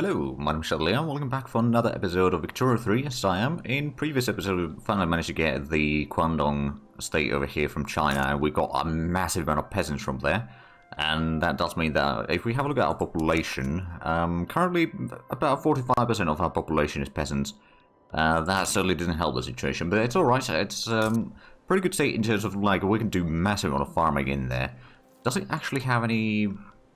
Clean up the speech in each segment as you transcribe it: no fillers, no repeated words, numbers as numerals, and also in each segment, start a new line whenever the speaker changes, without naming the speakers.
Hello, my name is Liam. Welcome back for another episode of Ep23, Siam. In previous episode, we finally managed to get the Guangdong state over here from China, and we got a massive amount of peasants from there. And that does mean that if we have a look at our population, currently about 45% of our population is peasants. That certainly didn't help the situation, but it's alright. It's pretty good state in terms of, like, we can do massive amount of farming in there. Does it actually have any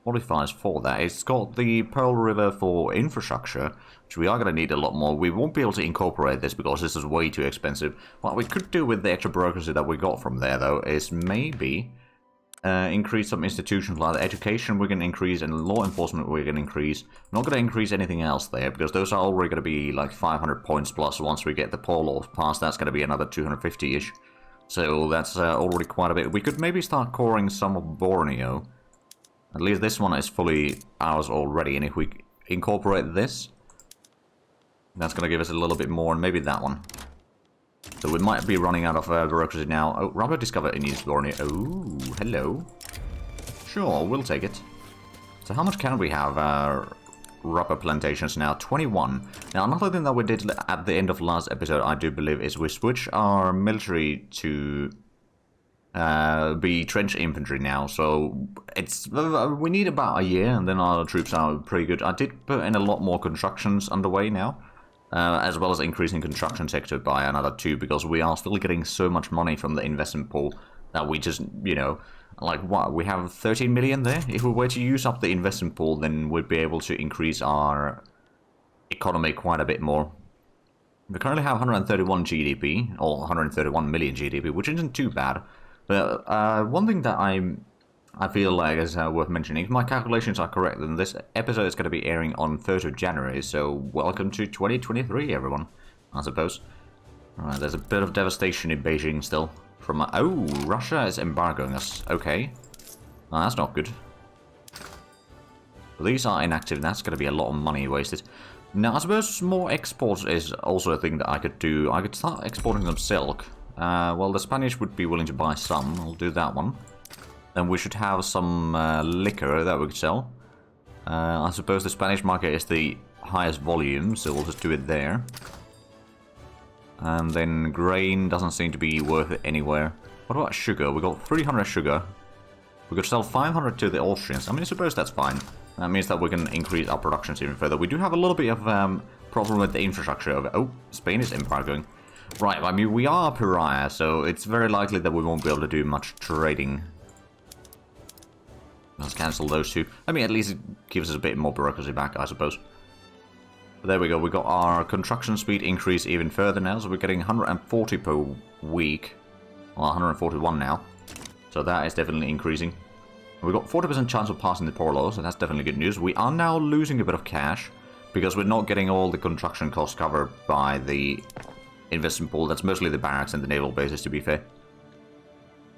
modifiers for that? It's got the Pearl River for infrastructure, which we are going to need a lot more. We won't be able to incorporate this because this is way too expensive. What we could do with the extra bureaucracy that we got from there, though, is maybe increase some institutions like education we can increase, and law enforcement we can increase. I'm not going to increase anything else there, because those are already going to be like 500 points plus. Once we get the poor laws passed, that's going to be another 250-ish. So that's already quite a bit. We could maybe start coring some of Borneo. At least this one is fully ours already, and if we incorporate this, that's going to give us a little bit more, and maybe that one. So we might be running out of bureaucracy now. Oh, rubber discovered in East Borneo. Oh, hello. Sure, we'll take it. So how much can we have rubber plantations now? 21. Now, another thing that we did at the end of last episode, I do believe, is we switched our military to be trench infantry now, so it's we need about a year and then our troops are pretty good. I did put in a lot more constructions underway now, as well as increasing construction sector by another 2, because we are still getting so much money from the investment pool that we just, you know, like what, we have 13 million there. If we were to use up the investment pool, then we'd be able to increase our economy quite a bit more. We currently have 131 GDP, or 131 million GDP, which isn't too bad. But one thing that I feel like is worth mentioning, if my calculations are correct, then this episode is going to be airing on 3rd of January, so welcome to 2023, everyone, I suppose. Alright, there's a bit of devastation in Beijing still. From oh, Russia is embargoing us. Okay. Oh, that's not good. These are inactive, that's going to be a lot of money wasted. Now, I suppose more exports is also a thing that I could do. I could start exporting some silk. Well, the Spanish would be willing to buy some. I'll do that one. Then we should have some liquor that we could sell. I suppose the Spanish market is the highest volume, so we'll just do it there. And then grain doesn't seem to be worth it anywhere. What about sugar? We got 300 sugar. We could sell 500 to the Austrians. I mean, I suppose that's fine. That means that we can increase our productions even further. We do have a little bit of problem with the infrastructure of it. Oh, Spain is embargoing. Right, I mean, we are a pariah, so it's very likely that we won't be able to do much trading. Let's cancel those 2. I mean, at least it gives us a bit more bureaucracy back, I suppose. But there we go, we got our construction speed increase even further now, so we're getting 140 per week. Well, 141 now. So that is definitely increasing. We've got 40% chance of passing the poor law, so that's definitely good news. We are now losing a bit of cash, because we're not getting all the construction costs covered by the investment pool. That's mostly the barracks and the naval bases, to be fair.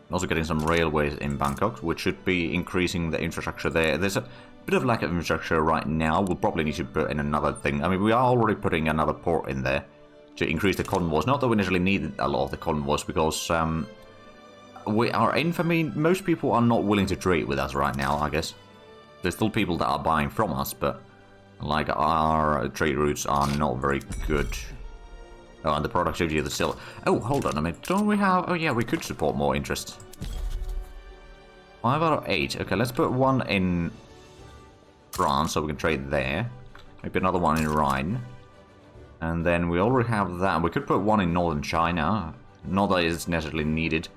Also getting some railways in Bangkok, which should be increasing the infrastructure there. There's a bit of lack of infrastructure right now. We'll probably need to put in another thing. I mean, we are already putting another port in there to increase the convoys. Not that we initially needed a lot of the convoys, because we are in, I mean, most people are not willing to trade with us right now, I guess. There's still people that are buying from us, but like our trade routes are not very good. Oh, and the productivity of the silk. Oh, hold on a minute. Don't we have... Oh, yeah, we could support more interest. 5 out of 8. Okay, let's put one in France so we can trade there. Maybe another one in Rhine. And then we already have that. We could put one in northern China. Not that it's necessarily needed.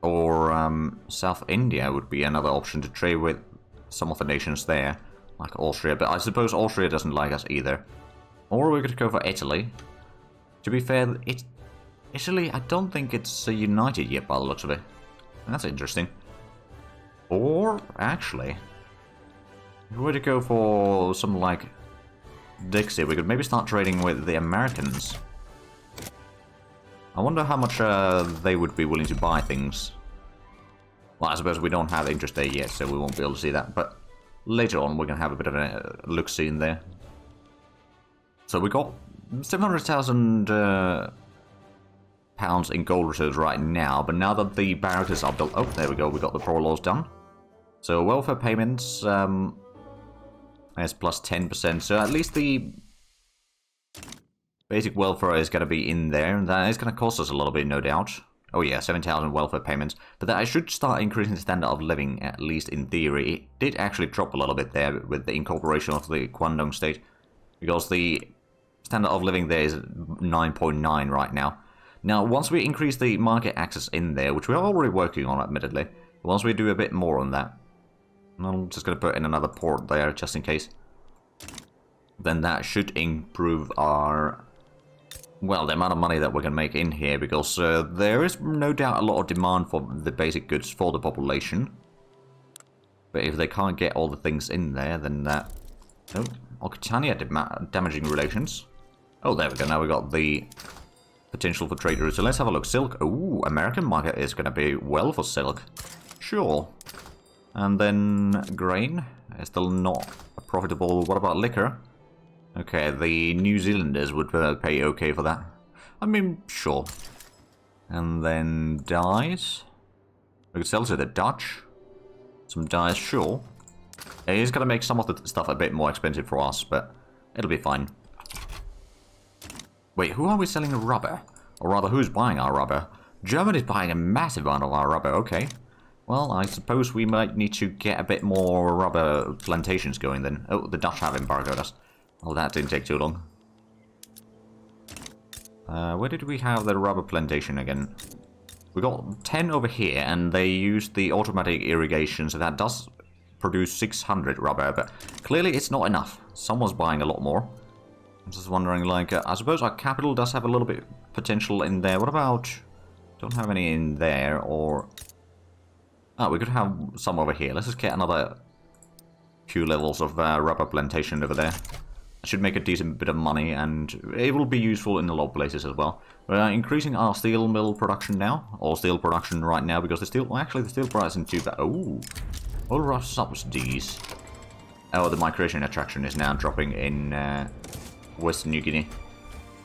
Or South India would be another option to trade with some of the nations there. Like Austria. But I suppose Austria doesn't like us either. Or we could go for Italy. To be fair, Italy, I don't think it's united yet by the looks of it. That's interesting. Or, actually, if we were to go for something like Dixie, we could maybe start trading with the Americans. I wonder how much they would be willing to buy things. Well, I suppose we don't have interest there yet, so we won't be able to see that. But later on, we're going to have a bit of a look-see in there. So we got 700,000 pounds in gold reserves right now, but now that the barracks are built... Oh, there we go, we got the poor laws done. So welfare payments, That's plus 10%, so at least the basic welfare is going to be in there, and that is going to cost us a little bit, no doubt. Oh yeah, 7,000 welfare payments. But that I should start increasing the standard of living, at least in theory. It did actually drop a little bit there with the incorporation of the Guangdong state. Because the standard of living there is 9.9 right now. Now, once we increase the market access in there, which we are already working on, admittedly. Once we do a bit more on that. I'm just going to put in another port there, just in case. Then that should improve our... well, the amount of money that we can make in here, because there is no doubt a lot of demand for the basic goods for the population. But if they can't get all the things in there, then that... oh, Occitania damaging relations. Oh, there we go, now we got the potential for trade routes. So let's have a look. Silk, ooh, American market is going to be well for silk. Sure. And then grain, is still not profitable. What about liquor? Okay, the New Zealanders would pay okay for that. I mean, sure. And then dyes. We could sell to the Dutch. Some dyes, sure. It is going to make some of the stuff a bit more expensive for us, but it'll be fine. Wait, who are we selling rubber? Or rather, who's buying our rubber? Germany is buying a massive amount of our rubber, okay. Well, I suppose we might need to get a bit more rubber plantations going then. Oh, the Dutch have embargoed us. Oh, that didn't take too long. Where did we have the rubber plantation again? We got 10 over here, and they used the automatic irrigation, so that does produce 600 rubber, but clearly it's not enough. Someone's buying a lot more. I'm just wondering, like, I suppose our capital does have a little bit potential in there. What about... don't have any in there, or... oh, we could have some over here. Let's just get another few levels of rubber plantation over there. Should make a decent bit of money, and it will be useful in a lot of places as well. We're increasing our steel mill production now, or steel production right now, because the steel, well, actually the steel price isn't too bad. Oh, all rough subsidies. Oh, the migration attraction is now dropping in Western New Guinea.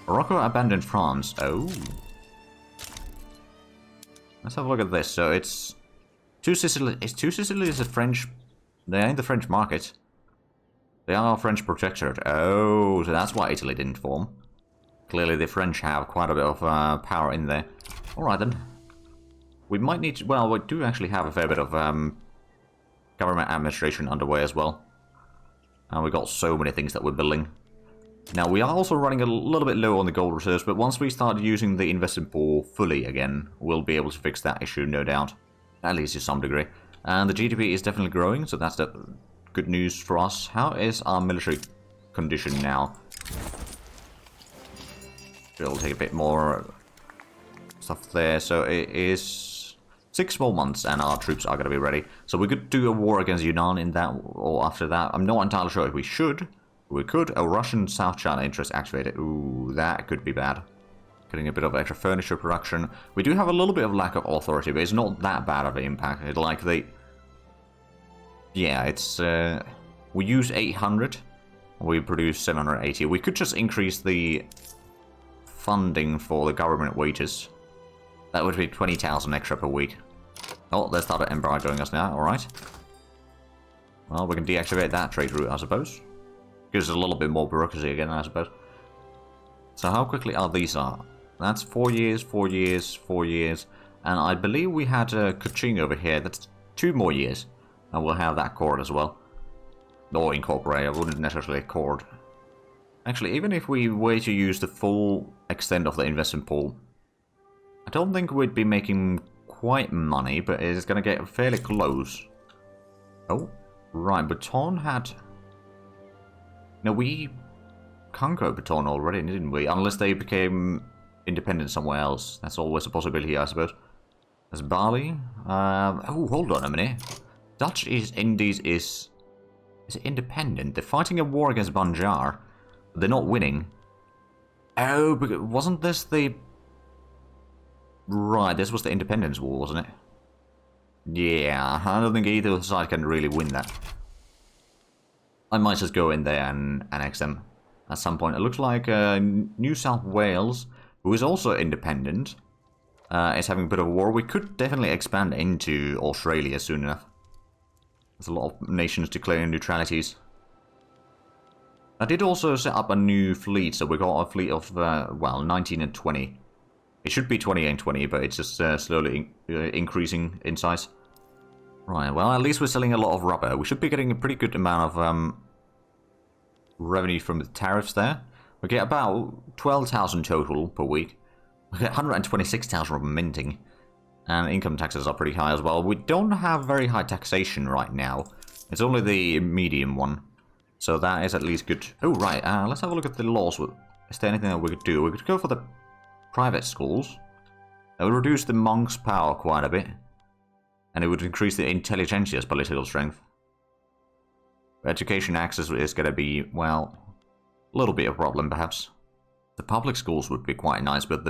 Morocco abandoned France. Oh, let's have a look at this. So it's Two Sicily. Is Two Sicily is a French? They are in the French market. They are French protectorate. Oh, so that's why Italy didn't form. Clearly the French have quite a bit of power in there. Alright then. We might need to... well, we do actually have a fair bit of government administration underway as well. And we've got so many things that we're building. Now, we are also running a little bit low on the gold reserves, but once we start using the investment pool fully again, we'll be able to fix that issue, no doubt. At least to some degree. And the GDP is definitely growing, so that's the... good news for us. How is our military condition now? It'll take a bit more stuff there. So it is 6 more months and our troops are going to be ready. So we could do a war against Yunnan in that or after that. I'm not entirely sure if we should. We could. A Russian South China interest activated. Ooh, that could be bad. Getting a bit of extra furniture production. We do have a little bit of lack of authority, but it's not that bad of an impact. It's like the... yeah, it's, we use 800, we produce 780. We could just increase the funding for the government wages. That would be 20,000 extra per week. Oh, they started embargoing us now, alright. Well, we can deactivate that trade route, I suppose. Gives us a little bit more bureaucracy again, I suppose. So how quickly are these are? That's 4 years, 4 years, 4 years. And I believe we had Kuching over here, that's 2 more years. And we'll have that cord as well. Or incorporate, I wouldn't necessarily accord. Actually, even if we were to use the full extent of the investment pool, I don't think we'd be making quite money, but it's going to get fairly close. Oh, right, Baton had... no, we conquered Baton already, didn't we? Unless they became independent somewhere else. That's always a possibility, I suppose. There's Bali. Oh, hold on a minute. Dutch East Indies is it independent? They're fighting a war against Banjar. They're not winning. Oh, but wasn't this the... right, this was the Independence War, wasn't it? Yeah, I don't think either side can really win that. I might just go in there and annex them at some point. It looks like New South Wales, who is also independent, is having a bit of a war. We could definitely expand into Australia soon enough. There's a lot of nations declaring neutralities. I did also set up a new fleet, so we got a fleet of, well, 19 and 20. It should be 20 and 20, but it's just slowly increasing in size. Right, well, at least we're selling a lot of rubber. We should be getting a pretty good amount of revenue from the tariffs there. We get about 12,000 total per week. We get 126,000 from minting. And income taxes are pretty high as well. We don't have very high taxation right now. It's only the medium one. So that is at least good. Oh, right. Let's have a look at the laws. Is there anything that we could do? We could go for the private schools. It would reduce the monks' power quite a bit. And it would increase the intelligentsia's political strength. Education access is going to be, well, a little bit of a problem, perhaps. The public schools would be quite nice, but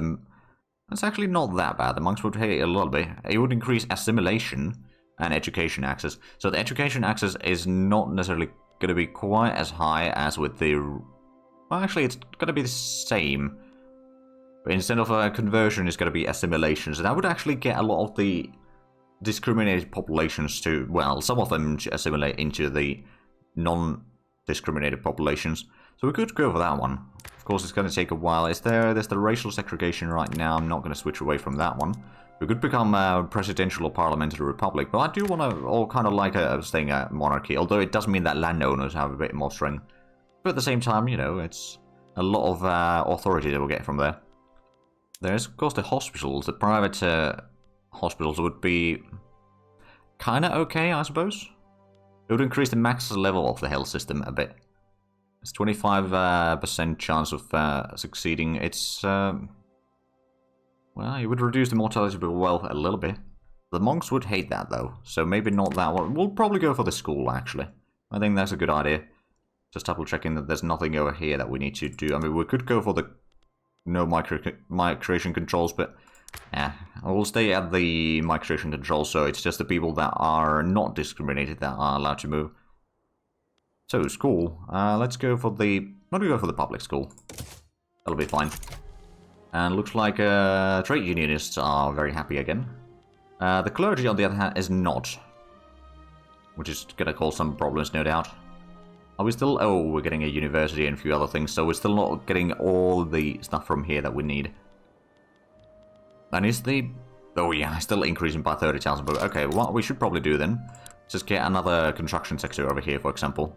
it's actually not that bad. The monks would hate it a little bit. It would increase assimilation and education access. So the education access is not necessarily going to be quite as high as with the... Well, actually, it's going to be the same. But instead of a conversion, it's going to be assimilation. So that would actually get a lot of the discriminated populations to... Well, some of them assimilate into the non-discriminated populations. So we could go for that one. Of course, it's going to take a while. There's the racial segregation right now. I'm not going to switch away from that one. We could become a presidential or parliamentary republic, but I do want to all kind of like staying a monarchy, although it does mean that landowners have a bit more strength. But at the same time, you know, it's a lot of authority that we'll get from there. There's, of course, the hospitals. The private hospitals would be kind of okay, I suppose. It would increase the max level of the health system a bit. It's 25% chance of succeeding. It's, well, it would reduce the mortality of wealth a little bit. The monks would hate that, though, so maybe not that one. We'll probably go for the school, actually. I think that's a good idea. Just double-checking that there's nothing over here that we need to do. I mean, we could go for the no migration controls, but yeah, we'll stay at the migration controls, so it's just the people that are not discriminated that are allowed to move. So, school. Let's go for the... Not go for the public school. That'll be fine. And looks like trade unionists are very happy again. The clergy, on the other hand, is not. Which is gonna cause some problems, no doubt. Are we still... Oh, we're getting a university and a few other things, so we're still not getting all the stuff from here that we need. And is the... Oh yeah, still increasing by 30,000, but okay, what we should probably do then, just get another construction sector over here, for example.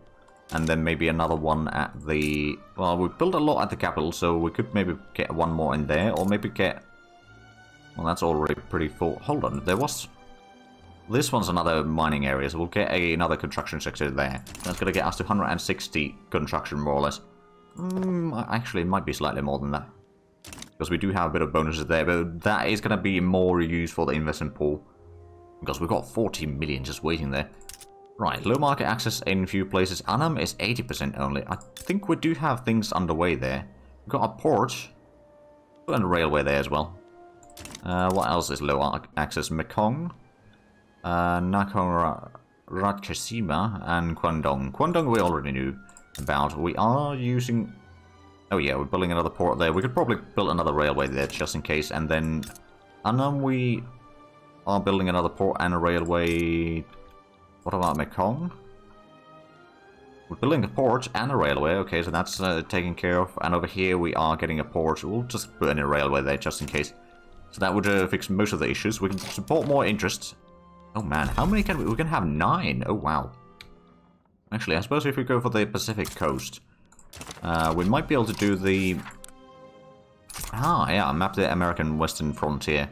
And then maybe another one at the... Well, we built a lot at the capital, so we could maybe get one more in there, or maybe get... Well, that's already pretty full. Hold on, there was... This one's another mining area, so we'll get another construction sector there. That's going to get us to 160 construction, more or less. Actually, it might be slightly more than that. Because we do have a bit of bonuses there, but that is going to be more used for the investment pool. Because we've got 40 million just waiting there. Right, low market access in a few places. Annam is 80% only. I think we do have things underway there. We've got a port. And a railway there as well. What else is low access? Mekong. Nakhon Ratchasima and Kwandong. Kwandong we already knew about. We are using... Oh yeah, we're building another port there. We could probably build another railway there just in case. And then Annam we are building another port and a railway... What about Mekong? We're building a port and a railway. Okay, so that's taken care of. And over here we are getting a port. We'll just put in a railway there just in case. So that would fix most of the issues. We can support more interest. Oh man, how many can we... We can have 9. Oh wow. Actually, I suppose if we go for the Pacific coast, we might be able to do the... Ah, yeah, map the American Western frontier.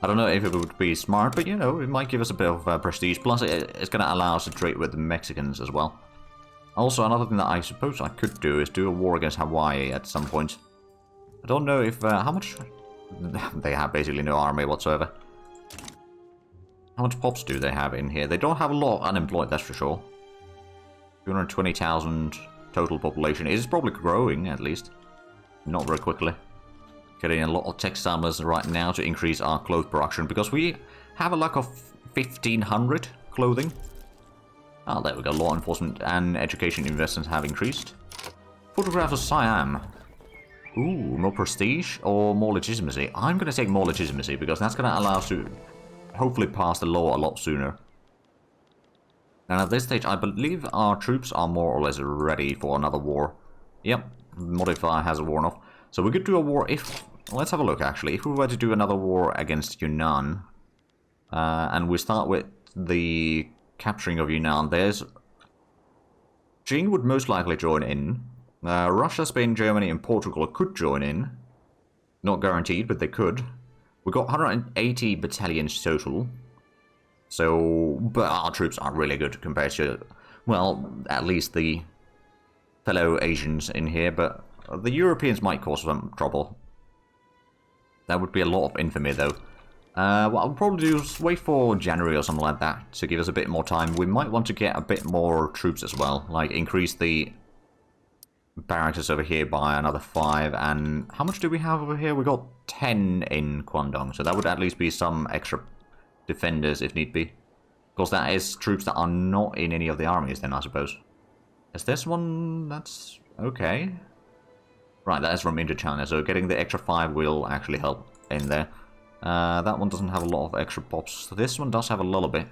I don't know if it would be smart, but you know, it might give us a bit of prestige. Plus, it's going to allow us to trade with the Mexicans as well. Also, another thing that I suppose I could do is do a war against Hawaii at some point. I don't know if... how much... They have basically no army whatsoever. How much pops do they have in here? They don't have a lot of unemployed, that's for sure. 220,000 total population. It is probably growing, at least. Not very quickly. Getting a lot of textiles right now to increase our clothes production, because we have a lack of 1,500 clothing. Oh, there we go. Law enforcement and education investments have increased. Photographs of Siam. Ooh, more prestige or more legitimacy? I'm going to take more legitimacy, because that's going to allow us to hopefully pass the law a lot sooner. And at this stage, I believe our troops are more or less ready for another war. Yep, modifier has worn off. So we could do a war if... Let's have a look, actually. If we were to do another war against Yunnan, and we start with the capturing of Yunnan, there's... Jing would most likely join in. Russia, Spain, Germany, and Portugal could join in. Not guaranteed, but they could. We've got 180 battalions total. So, but our troops are really good compared to, well, at least the fellow Asians in here, but the Europeans might cause some trouble. That would be a lot of infamy, though. What I'll probably do is wait for January or something like that to give us a bit more time. We might want to get a bit more troops as well, like increase the barracks over here by another 5, and how much do we have over here? We got 10 in Guangdong, so that would at least be some extra defenders if need be. Of course, that is troops that are not in any of the armies then, I suppose. Is this one? That's okay. Right, that is from Indochina, so getting the extra 5 will actually help in there. That one doesn't have a lot of extra pops. This one does have a little bit.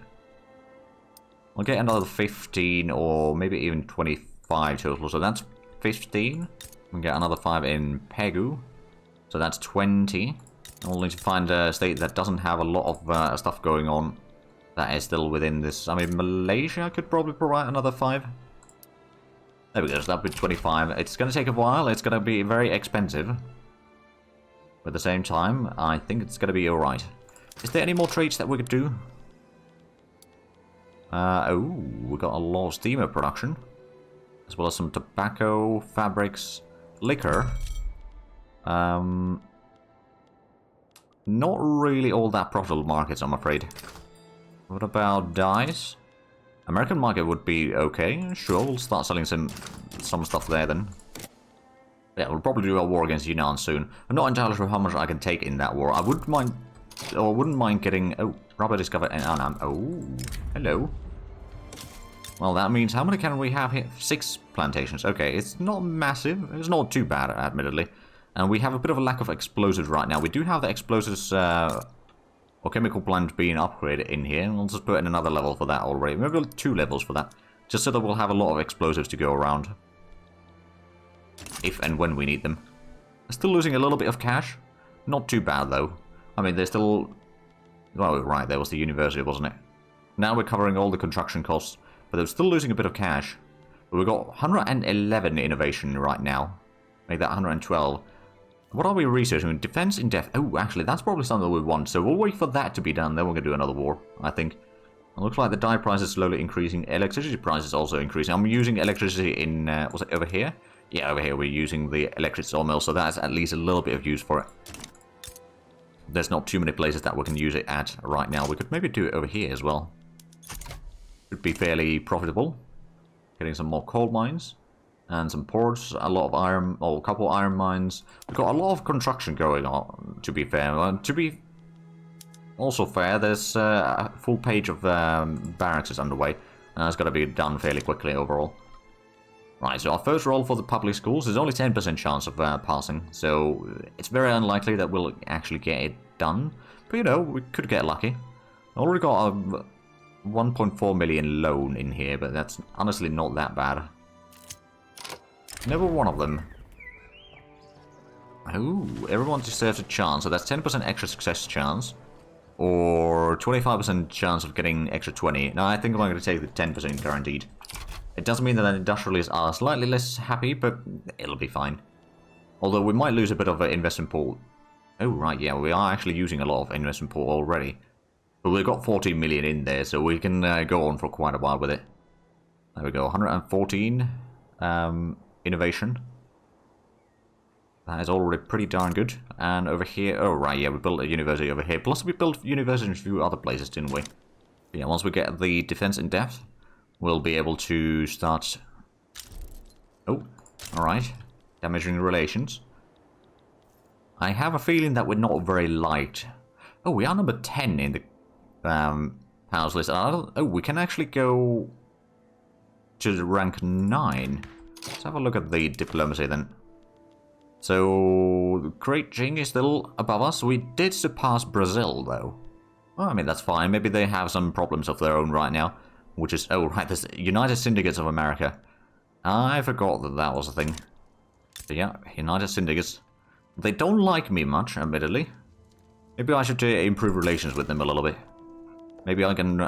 We'll get another 15 or maybe even 25 total, so that's 15. We'll get another 5 in Pegu, so that's 20. We'll need to find a state that doesn't have a lot of stuff going on that is still within this. I mean, Malaysia could probably provide another 5. There we go, so that'll be 25. It's going to take a while, it's going to be very expensive. But at the same time, I think it's going to be alright. Is there any more trades that we could do? Oh, we got a lot of steamer production. As well as some tobacco, fabrics, liquor. Not really all that profitable markets, I'm afraid. What about dyes? American market would be okay. Sure, we'll start selling some stuff there then. Yeah, we'll probably do a war against Yunnan soon. I'm not entirely sure how much I can take in that war. I wouldn't mind getting... Oh, rubber discovered in Annam. Oh, hello. Well, that means how many can we have here? 6 plantations. Okay, it's not massive. It's not too bad, admittedly. And we have a bit of a lack of explosives right now. We do have the explosives or chemical plant being upgraded in here. We'll just put in another level for that already. Maybe 2 levels for that. Just so that we'll have a lot of explosives to go around. If and when we need them. Still losing a little bit of cash. Not too bad, though. I mean, they're still... Well, right, there was the university, wasn't it? Now we're covering all the construction costs. But they're still losing a bit of cash. But we've got 111 innovation right now. Make that 112. What are we researching? Defense in depth. Oh, actually, that's probably something we want. So we'll wait for that to be done. Then we're going to do another war, I think. It looks like the dye price is slowly increasing. Electricity price is also increasing. I'm using electricity in... was it over here? Yeah, over here we're using the electric sawmill. So that's at least a little bit of use for it. There's not too many places that we can use it at right now. We could maybe do it over here as well. Could be fairly profitable. Getting some more coal mines. And some ports, a lot of iron, or a couple of iron mines. We've got a lot of construction going on, to be fair. To be also fair, there's a full page of barracks is underway. And it's got to be done fairly quickly overall. Right, so our first roll for the public schools, there's only 10% chance of passing. So it's very unlikely that we'll actually get it done. But you know, we could get lucky. Already got a 1.4 million loan in here, but that's honestly not that bad. Never one of them. Ooh, everyone deserves a chance, so that's 10% extra success chance. Or 25% chance of getting extra 20. No, I think I'm going to take the 10% guaranteed. It does mean that the industrialists are slightly less happy, but it'll be fine. Although we might lose a bit of an investment pool. Oh, right, yeah, we are actually using a lot of investment pool already. But we've got 14 million in there, so we can go on for quite a while with it. There we go, 114 innovation. That is already pretty darn good. And over here, oh right, yeah, we built a university over here. Plus we built universities in a few other places, didn't we? But yeah, once we get the defense in depth, we'll be able to start... Oh, alright. Damaging relations. I have a feeling that we're not very liked. Oh, we are number 10 in the powers list. Oh, we can actually go to the rank 9. Let's have a look at the diplomacy then. So, Great Qing is still above us. We did surpass Brazil, though. Well, I mean, that's fine. Maybe they have some problems of their own right now. which is... Oh, right, there's United Syndicates of America. I forgot that that was a thing. But yeah, United Syndicates. They don't like me much, admittedly. Maybe I should improve relations with them a little bit. Maybe I can...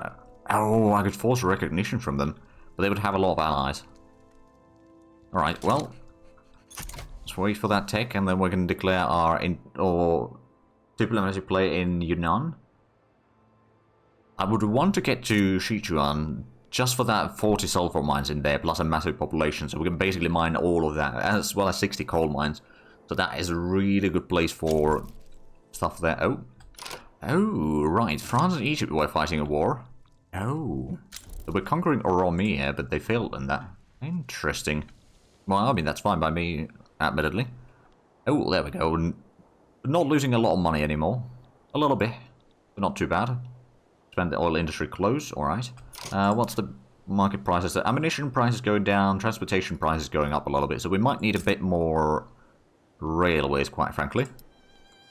oh, I could force recognition from them. But they would have a lot of allies. Alright, well... let's wait for that tech, and then we can declare our... diplomatic play in Yunnan. I would want to get to Sichuan just for that 40 sulfur mines in there, plus a massive population, so we can basically mine all of that, as well as 60 coal mines. So that is a really good place for stuff there. Oh. Oh, right. France and Egypt were fighting a war. Oh. They were conquering Oromia, but they failed in that. Interesting. Well, I mean, that's fine by me, admittedly. Oh, there we go. Not losing a lot of money anymore. A little bit, but not too bad. Spend the oil industry close, alright. What's the market prices? The ammunition prices going down, transportation prices going up a little bit, so we might need a bit more railways, quite frankly.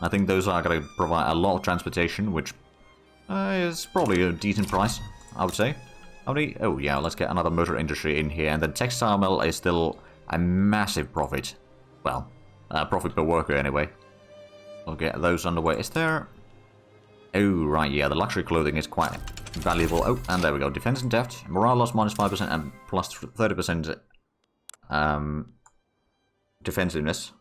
I think those are going to provide a lot of transportation, which is probably a decent price, I would say. How many? Oh yeah, let's get another motor industry in here, and the textile mill is still a massive profit. Well, profit per worker anyway. We'll get those underway. Is there... oh, right, yeah, the luxury clothing is quite valuable. Oh, and there we go. Defense and depth. Morale loss minus 5% and plus 30% defensiveness.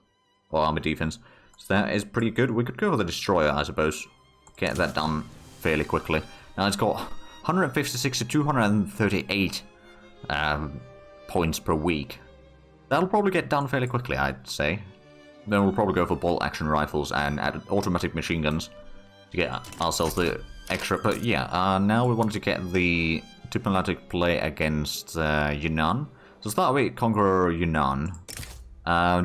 Or army defense. So that is pretty good. We could go for the destroyer, I suppose. Get that done fairly quickly. Now it's got 156 to 238 points per week. That'll probably get done fairly quickly, I'd say. Then we'll probably go for bolt action rifles and automatic machine guns to get ourselves the extra. But yeah, now we want to get the diplomatic play against Yunnan. So start with conquer Yunnan.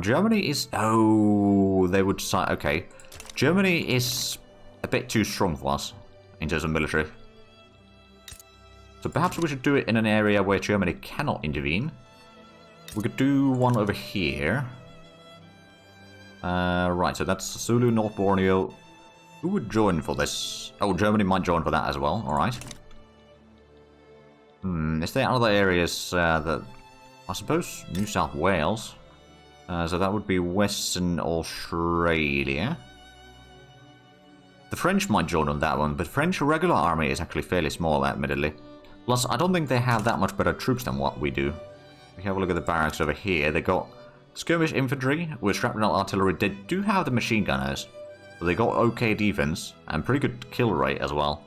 Germany is... oh, they would decide... okay. Germany is a bit too strong for us in terms of military. So perhaps we should do it in an area where Germany cannot intervene. We could do one over here. Right, so that's Sulu, North Borneo. Who would join for this? Oh, Germany might join for that as well, alright. Is there other areas that... I suppose New South Wales. So that would be Western Australia. The French might join on that one, but French regular army is actually fairly small, admittedly. Plus, I don't think they have that much better troops than what we do. We have a look at the barracks over here. They got skirmish infantry with shrapnel artillery. They do have the machine gunners. So they got okay defense and pretty good kill rate as well.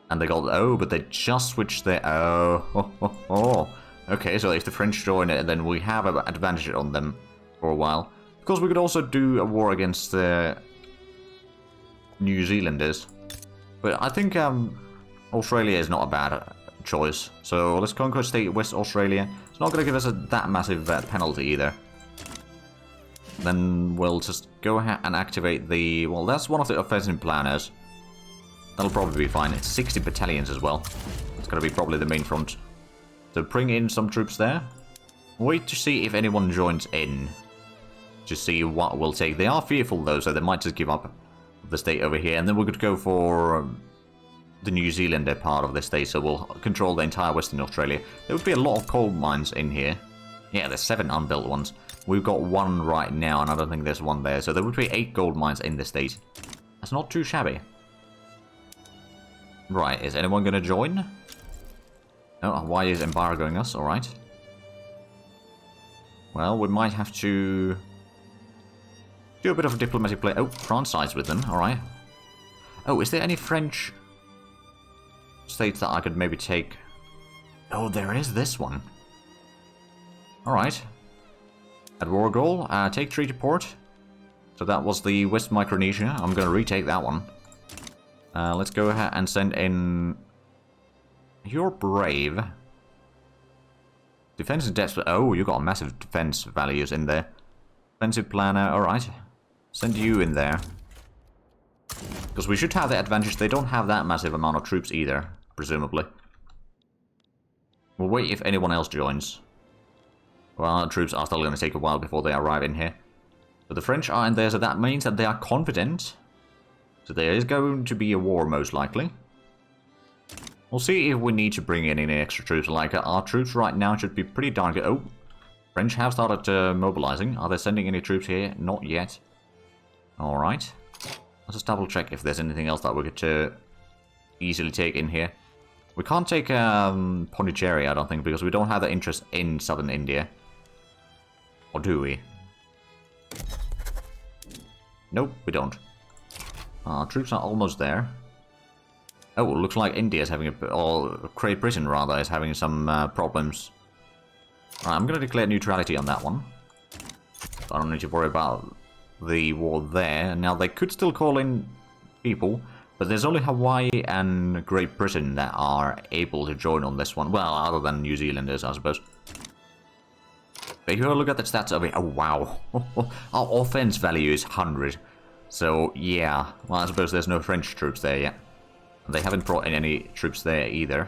And they got... oh, but they just switched their... oh. Okay, so if the French join it, then we have an advantage on them for a while. Of course, we could also do a war against the New Zealanders. But I think Australia is not a bad choice. So let's conquer state West Australia. It's not going to give us that massive penalty either. Then we'll just go ahead and activate the... well, that's one of the offensive planners. That'll probably be fine. It's 60 battalions as well. It's going to be probably the main front. So bring in some troops there. Wait to see if anyone joins in. To see what we'll take. They are fearful though, so they might just give up the state over here. And then we could go for the New Zealander part of the state, so we'll control the entire Western Australia. There would be a lot of coal mines in here. Yeah, there's 7 unbuilt ones. We've got 1 right now, and I don't think there's 1 there. So there would be 8 gold mines in the state. That's not too shabby. Right, is anyone going to join? Oh, why is embargoing us? Alright. Well, we might have to do a bit of a diplomatic play. Oh, France sides with them. Alright. Oh, is there any French states that I could maybe take? Oh, there is this one. Alright. At war goal, take treaty port. So that was the West Micronesia. I'm going to retake that one. Let's go ahead and send in... you're brave. Defense and depth. Oh, you got massive defense values in there. Offensive planner. Alright. Send you in there. Because we should have the advantage. They don't have that massive amount of troops either, presumably. We'll wait if anyone else joins. Well, the troops are still going to take a while before they arrive in here. But the French are in there, so that means that they are confident. So there is going to be a war, most likely. We'll see if we need to bring in any extra troops. Like, our troops right now should be pretty darn good. Oh, French have started mobilizing. Are they sending any troops here? Not yet. Alright. Let's just double check if there's anything else that we could easily take in here. We can't take Pondicherry, I don't think, because we don't have the interest in southern India. Or do we? Nope, we don't. Our troops are almost there. Oh, it looks like India is having or Great Britain rather, is having some problems. Right, I'm going to declare neutrality on that one. I don't need to worry about the war there. Now, they could still call in people, but there's only Hawaii and Great Britain that are able to join on this one. Well, other than New Zealanders, I suppose. But if you look at the stats over here, oh wow, our offense value is 100. So, yeah, well, I suppose there's no French troops there yet. They haven't brought in any troops there either.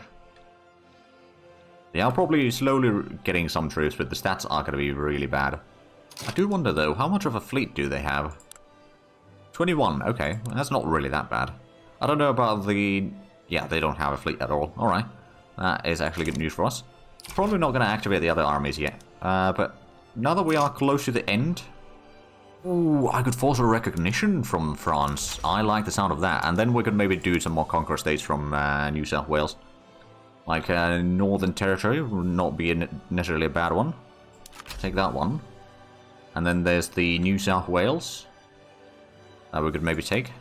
They are probably slowly getting some troops, but the stats are going to be really bad. I do wonder, though, how much of a fleet do they have? 21, okay, that's not really that bad. I don't know about the... Yeah, they don't have a fleet at all. Alright, that is actually good news for us. Probably not going to activate the other armies yet. But now that we are close to the end... Ooh, I could force a recognition from France. I like the sound of that. And then we could maybe do some more conquer states from New South Wales. Like Northern Territory would not be necessarily a bad one. Take that one. And then there's the New South Wales that we could maybe take.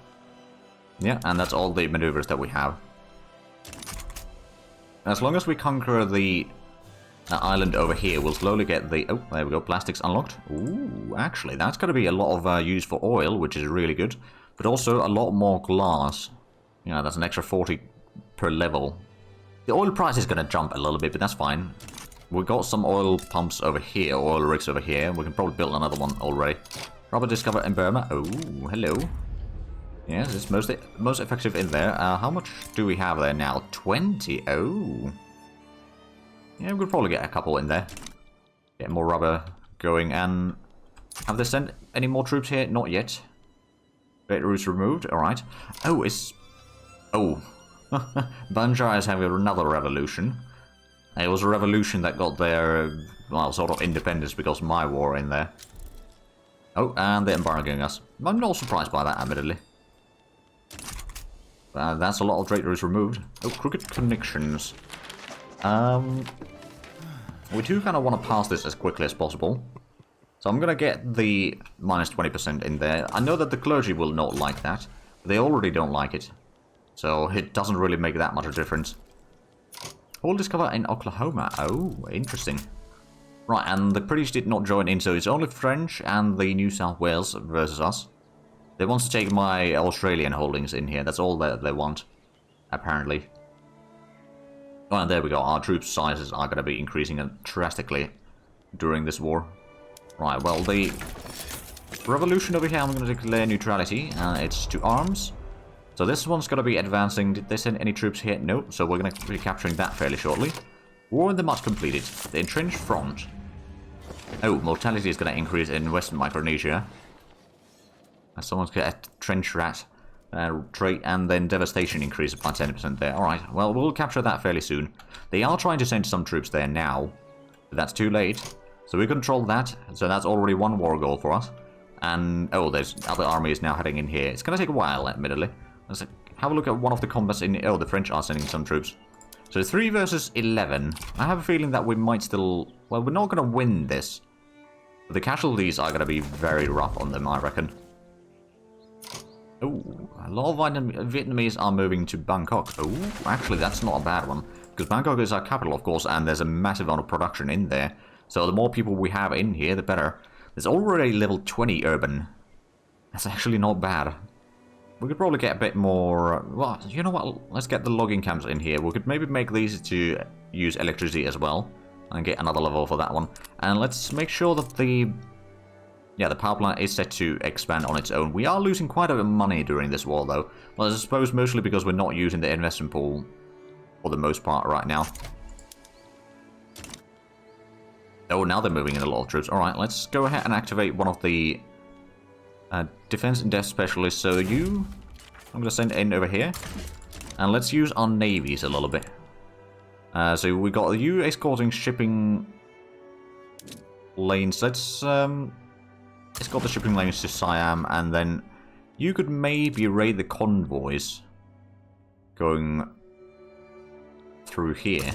Yeah, and that's all the maneuvers that we have. As long as we conquer the island over here, we'll slowly get the... Oh, there we go, plastics unlocked. Ooh, actually, that's going to be a lot of use for oil, which is really good. But also a lot more glass. Yeah, that's an extra 40 per level. The oil price is going to jump a little bit, but that's fine. We've got some oil pumps over here, oil rigs over here. We can probably build another one already. Rubber discovered in Burma. Oh, hello. Yes, it's most effective in there. How much do we have there now? 20. Oh. Yeah, we could probably get a couple in there. Get more rubber going. And have they sent any more troops here? Not yet. Great routes removed. Alright. Oh, it's... Oh. Banjar is having another revolution. It was a revolution that got their, well, sort of independence because of my war in there. Oh, and they're embargoing us. I'm not surprised by that, admittedly. That's a lot of trade routes removed. Oh, crooked connections. We do kind of want to pass this as quickly as possible. So I'm going to get the minus 20% in there. I know that the clergy will not like that. But they already don't like it. So it doesn't really make that much of a difference. All discovered in Oklahoma. Oh, interesting. Right, and the British did not join in, so it's only French and the New South Wales versus us. They want to take my Australian holdings in here. That's all that they want, apparently. Oh, and there we go. Our troop sizes are going to be increasing drastically during this war. Right, well, the revolution over here, I'm going to declare neutrality. It's to arms. So this one's going to be advancing. Did they send any troops here? No. So we're going to be capturing that fairly shortly. War in the Mud completed. The entrenched front. Oh, mortality is going to increase in Western Micronesia. Someone's got a trench rat trait, and then devastation increases by 10% there. Alright, well, we'll capture that fairly soon. They are trying to send some troops there now, but that's too late. So we control that, so that's already one war goal for us. And, oh, there's other armies now heading in here. It's going to take a while, admittedly. Let's have a look at one of the combats in... Oh, the French are sending some troops. So 3 versus 11. I have a feeling that we might still... Well, we're not going to win this. But the casualties are going to be very rough on them, I reckon. Oh, a lot of Vietnamese are moving to Bangkok. Oh, actually, that's not a bad one. Because Bangkok is our capital, of course, and there's a massive amount of production in there. So the more people we have in here, the better. There's already level 20 urban. That's actually not bad. We could probably get a bit more... Well, you know what? Let's get the logging camps in here. We could maybe make these to use electricity as well. And get another level for that one. And let's make sure that the... Yeah, the power plant is set to expand on its own. We are losing quite a bit of money during this war, though. Well, I suppose mostly because we're not using the investment pool for the most part right now. Oh, now they're moving in a lot of troops. Alright, let's go ahead and activate one of the defense and death specialists. So you, I'm going to send in over here. And let's use our navies a little bit. So we got you escorting shipping lanes. Let's escort the shipping lanes to Siam, and then you could maybe raid the convoys going through here.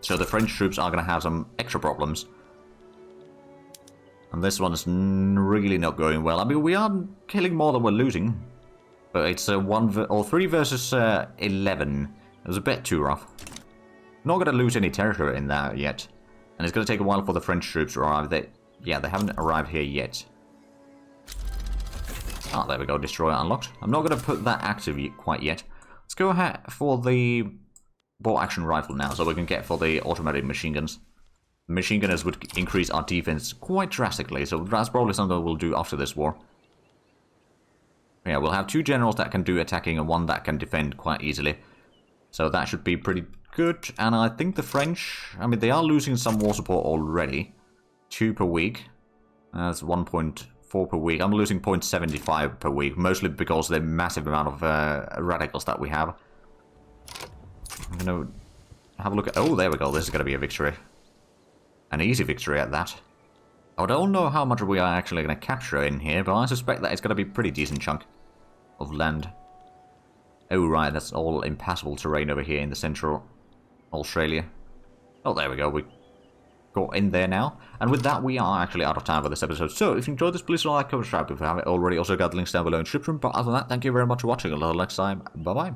So the French troops are going to have some extra problems. And this one's really not going well. I mean, we are killing more than we're losing. But it's 3 versus 11. It was a bit too rough. Not going to lose any territory in that yet. And it's going to take a while for the French troops to arrive. They haven't arrived here yet. Ah, there we go. Destroyer unlocked. I'm not going to put that active quite yet. Let's go ahead for the bolt action rifle now, so we can get for the automatic machine guns. Machine gunners would increase our defense quite drastically, so that's probably something we'll do after this war. Yeah, we'll have 2 generals that can do attacking and 1 that can defend quite easily. So that should be pretty good. And I think the French, I mean, they are losing some war support already. 2 per week. That's 1.4 per week. I'm losing 0.75 per week, mostly because of the massive amount of radicals that we have. I'm going to have a look at... Oh, there we go. This is going to be a victory. An easy victory at that. I don't know how much we are actually going to capture in here, but I suspect that it's going to be a pretty decent chunk of land. Oh, right, that's all impassable terrain over here in the central Australia. Oh, there we go. We got in there now. And with that, we are actually out of time for this episode. So, if you enjoyed this, please like, comment, subscribe if you haven't already. Also got the links down below in the description. But other than that, thank you very much for watching. Until next time, bye-bye.